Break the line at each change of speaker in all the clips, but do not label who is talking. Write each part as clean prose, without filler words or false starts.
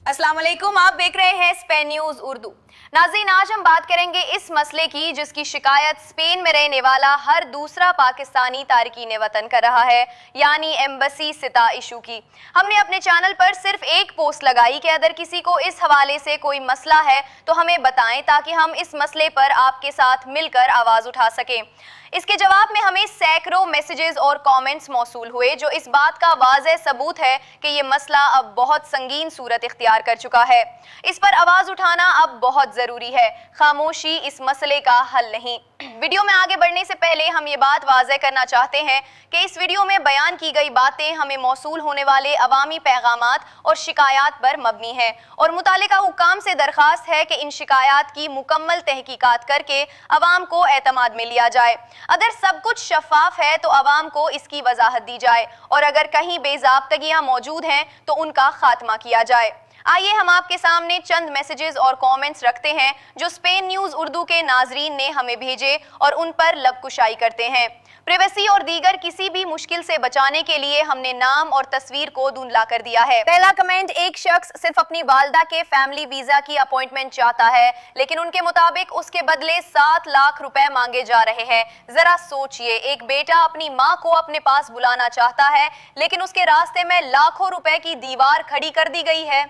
अस्सलाम वालेकुम, आप देख रहे हैं स्पेन न्यूज उर्दू। नाज़रीन, आज हम बात करेंगे इस मसले की जिसकी शिकायत स्पेन में रहने वाला हर दूसरा पाकिस्तानी तारकीन वतन कर रहा है, यानी एम्बेसी सिता इशू की। हमने अपने चैनल पर सिर्फ एक पोस्ट लगाई कि अगर किसी को इस हवाले से कोई मसला है तो हमें बताएं ताकि हम इस मसले पर आपके साथ मिलकर आवाज़ उठा सकें। इसके जवाब में हमें सैकड़ों मैसेजेस और कमेंट्स मौसूल हुए जो इस बात का वाज़ेह सबूत है कि ये मसला अब बहुत संगीन सूरत इख्तियार कर चुका है। इस पर आवाज़ उठाना अब बहुत ज़रूरी है, खामोशी इस मसले का हल नहीं। वीडियो में आगे बढ़ने से पहले हम ये बात वाज़ेह करना चाहते हैं कि इस वीडियो में बयान की गई बातें हमें मौसूल होने वाले अवामी पैगामात और शिकायत पर मबनी है और मुतालिका हुक्काम से दरख्वास्त है कि इन शिकायत की मुकम्मल तहकीकात करके अवाम को एतमाद में लिया जाए। अगर सब कुछ शफाफ है तो अवाम को इसकी वजाहत दी जाए और अगर कहीं बेज़ाब्तगियां मौजूद हैं तो उनका खात्मा किया जाए। आइए हम आपके सामने चंद मैसेजेस और कमेंट्स रखते हैं जो स्पेन न्यूज उर्दू के नाजरीन ने हमें भेजे और उन पर लबकुशाई करते हैं। प्राइवेसी और दीगर किसी भी मुश्किल से बचाने के लिए हमने नाम और तस्वीर को धुंधला कर दिया है। पहला कमेंट, एक शख्स सिर्फ अपनी वालदा के फैमिली वीजा की अपॉइंटमेंट चाहता है लेकिन उनके मुताबिक उसके बदले 7 लाख रुपए मांगे जा रहे हैं। जरा सोचिए, एक बेटा अपनी माँ को अपने पास बुलाना चाहता है लेकिन उसके रास्ते में लाखों रुपए की दीवार खड़ी कर दी गई है।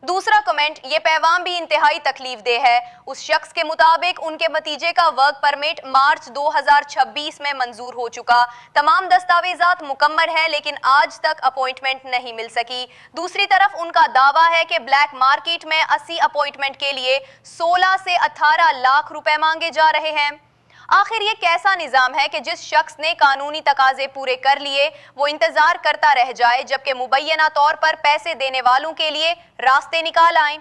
दूसरा कमेंट, ये पैगाम भी इंतहाई तकलीफदेह है। उस शख्स के मुताबिक उनके भतीजे का वर्क परमिट मार्च 2026 में मंजूर हो चुका, तमाम दस्तावेजात मुकम्मल है लेकिन आज तक अपॉइंटमेंट नहीं मिल सकी। दूसरी तरफ उनका दावा है कि ब्लैक मार्केट में 80 अपॉइंटमेंट के लिए 16 से 18 लाख रुपए मांगे जा रहे हैं। आखिर ये कैसा निज़ाम है कि जिस शख्स ने कानूनी तकाजे पूरे कर लिए वो इंतजार करता रह जाए जबकि मुबैना तौर पर पैसे देने वालों के लिए रास्ते निकाल आए।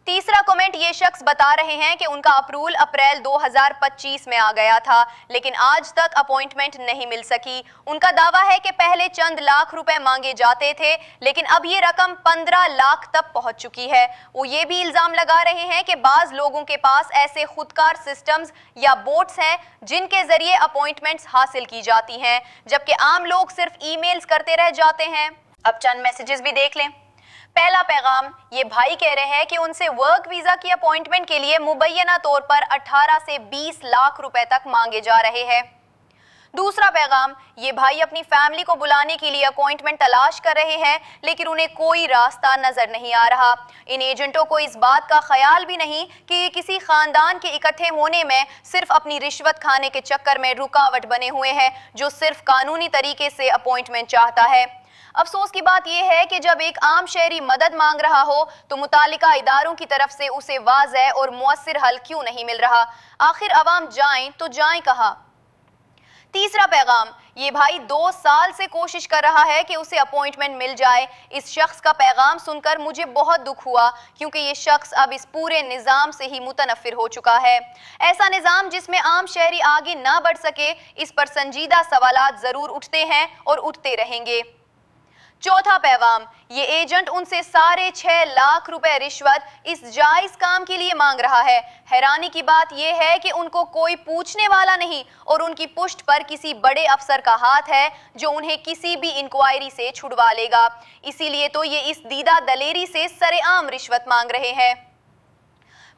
तीसरा कमेंट, ये शख्स बता रहे हैं कि उनका अप्रूवल अप्रैल 2025 में आ गया था लेकिन आज तक अपॉइंटमेंट नहीं मिल सकी। उनका दावा है कि पहले चंद लाख रुपए मांगे जाते थे लेकिन अब ये रकम 15 लाख तक पहुंच चुकी है। वो ये भी इल्जाम लगा रहे हैं कि बाज लोगों के पास ऐसे खुदकार सिस्टम्स या बोट्स हैं जिनके जरिए अपॉइंटमेंट्स हासिल की जाती हैं जबकि आम लोग सिर्फ ईमेल्स करते रह जाते हैं। अब चंद मैसेजेस भी देख लें। पहला पैगाम, ये भाई कह रहे हैं कि उनसे वर्क वीजा की अपॉइंटमेंट के लिए मुबैना तौर पर 18 से 20 लाख रुपए तक मांगे जा रहे हैं। दूसरा पैगाम, ये भाई अपनी फैमिली को बुलाने के लिए अपॉइंटमेंट तलाश कर रहे हैं लेकिन उन्हें कोई रास्ता नजर नहीं आ रहा। इन एजेंटों को इस बात का ख्याल भी नहीं कि ये किसी खानदान के इकट्ठे होने में सिर्फ अपनी रिश्वत खाने के चक्कर में रुकावट बने हुए हैं जो सिर्फ कानूनी तरीके से अपॉइंटमेंट चाहता है। अफसोस की बात यह है कि जब एक आम शहरी मदद मांग रहा हो तो मुतालिका इदारों की तरफ से उसे वाज़ेह और मुअस्सिर हल क्यों नहीं मिल रहा। आखिर अवाम जाएं तो जाएं कहाँ। तीसरा पैगाम, ये भाई 2 साल से कोशिश कर रहा है कि उसे अपॉइंटमेंट मिल जाए। इस शख्स का पैगाम सुनकर मुझे बहुत दुख हुआ क्योंकि ये शख्स अब इस पूरे निज़ाम से ही मुतनफ़िर हो चुका है। ऐसा निज़ाम जिसमें आम शहरी आगे ना बढ़ सके, इस पर संजीदा सवालात ज़रूर उठते हैं और उठते रहेंगे। चौथा पैगाम, ये एजेंट उनसे 6.5 लाख रुपए रिश्वत इस जायज काम के लिए मांग रहा है। हैरानी की बात यह है कि उनको कोई पूछने वाला नहीं और उनकी पुष्ट पर किसी बड़े अफसर का हाथ है जो उन्हें किसी भी इंक्वायरी से छुड़वा लेगा। इसीलिए तो ये इस दीदा दलेरी से सरेआम रिश्वत मांग रहे हैं।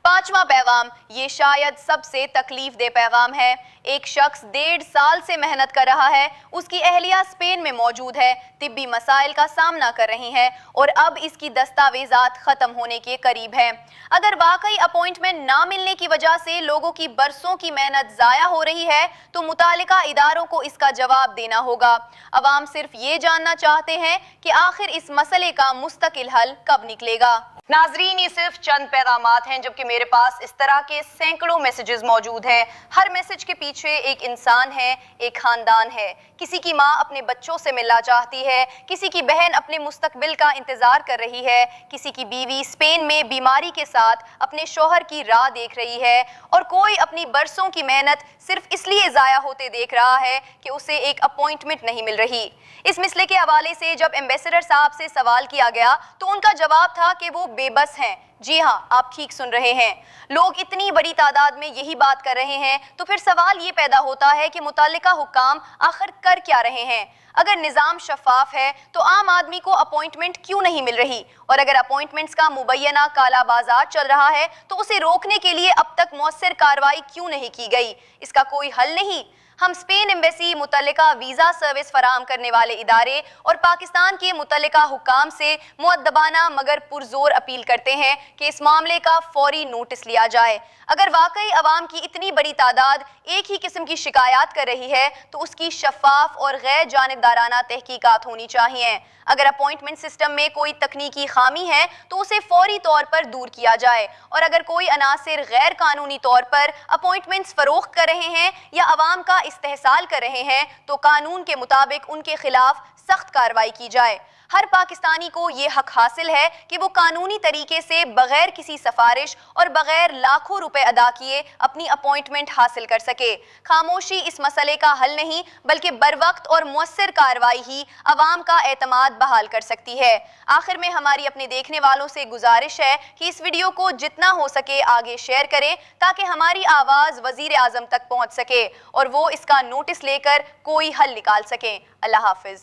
पांचवा पैगाम, ये शायद सबसे तकलीफदेह पैगाम है। एक शख्स 1.5 साल से मेहनत कर रहा है, उसकी अहलिया स्पेन में मौजूद है, तिब्बी मसाइल का सामना कर रही हैं और अब इसकी दस्तावेजात खत्म होने के करीब हैं। अगर वाकई अपॉइंटमेंट ना मिलने की वजह से लोगों की बरसों की मेहनत जाया हो रही है तो मुतालिका इदारों को इसका जवाब देना होगा। अवाम सिर्फ ये जानना चाहते हैं कि आखिर इस मसले का मुस्तकिल हल कब निकलेगा। नाजरीन, ये सिर्फ चंद पैगामात हैं जबकि मेरे पास इस तरह के सैकड़ों मैसेजेस मौजूद हैं। हर मैसेज के पीछे एक इंसान है, एक खानदान है। किसी की माँ अपने बच्चों से मिलना चाहती है, किसी की बहन अपने मुस्तकबिल का इंतजार कर रही है, किसी की बीवी स्पेन में बीमारी के साथ अपने शौहर की राह देख रही है और कोई अपनी बरसों की मेहनत सिर्फ इसलिए जाया होते देख रहा है कि उसे एक अपॉइंटमेंट नहीं मिल रही। इस मसले के हवाले से जब एम्बेसडर साहब से सवाल किया गया तो उनका जवाब था कि वो बेबस हैं, जी हाँ, आप ठीक सुन रहे हैं। लोग इतनी बड़ी तादाद में यही बात कर रहे हैं तो फिर सवाल ये पैदा होता है कि मुतल्लिका हुक्काम आखिर कर क्या रहे हैं। अगर निज़ाम शफाफ है तो आम आदमी को अपॉइंटमेंट क्यों नहीं मिल रही, और अगर अपॉइंटमेंट्स का मुबैना काला बाजार चल रहा है तो उसे रोकने के लिए अब तक मौसर कार्रवाई क्यों नहीं की गई? इसका कोई हल नहीं। हम स्पेन एम्बेसी, मुतल्लिका वीज़ा सर्विस फराहम करने वाले इदारे और पाकिस्तान के मुतल्लिका हुक्काम से मुअद्दबाना मगर पुरजोर अपील करते हैं कि इस मामले का फौरी नोटिस लिया जाए। अगर वाकई अवाम की इतनी बड़ी तादाद एक ही किस्म की शिकायत कर रही है तो उसकी शफाफ और गैर जानिबदाराना तहकीकात होनी चाहिए। अगर अपॉइंटमेंट सिस्टम में कोई तकनीकी खामी है तो उसे फौरी तौर पर दूर किया जाए, और अगर कोई अनासिर गैर कानूनी तौर पर अपॉइंटमेंट्स फरोख्त कर रहे हैं या अवाम का इस्तेहसाल कर रहे हैं तो कानून के मुताबिक उनके खिलाफ सख्त कार्रवाई की जाए। हर पाकिस्तानी को ये हक हासिल है कि वो कानूनी तरीके से बगैर किसी सिफारिश और बगैर लाखों रुपए अदा किए अपनी अपॉइंटमेंट हासिल कर सके। खामोशी इस मसले का हल नहीं बल्कि बरवक्त और मुअस्सर कार्रवाई ही अवाम का एतमाद बहाल कर सकती है। आखिर में हमारी अपने देखने वालों से गुजारिश है कि इस वीडियो को जितना हो सके आगे शेयर करें ताकि हमारी आवाज़ वज़ीर आज़म तक पहुँच सके और वो इसका नोटिस लेकर कोई हल निकाल सकें। अल्लाह हाफिज़।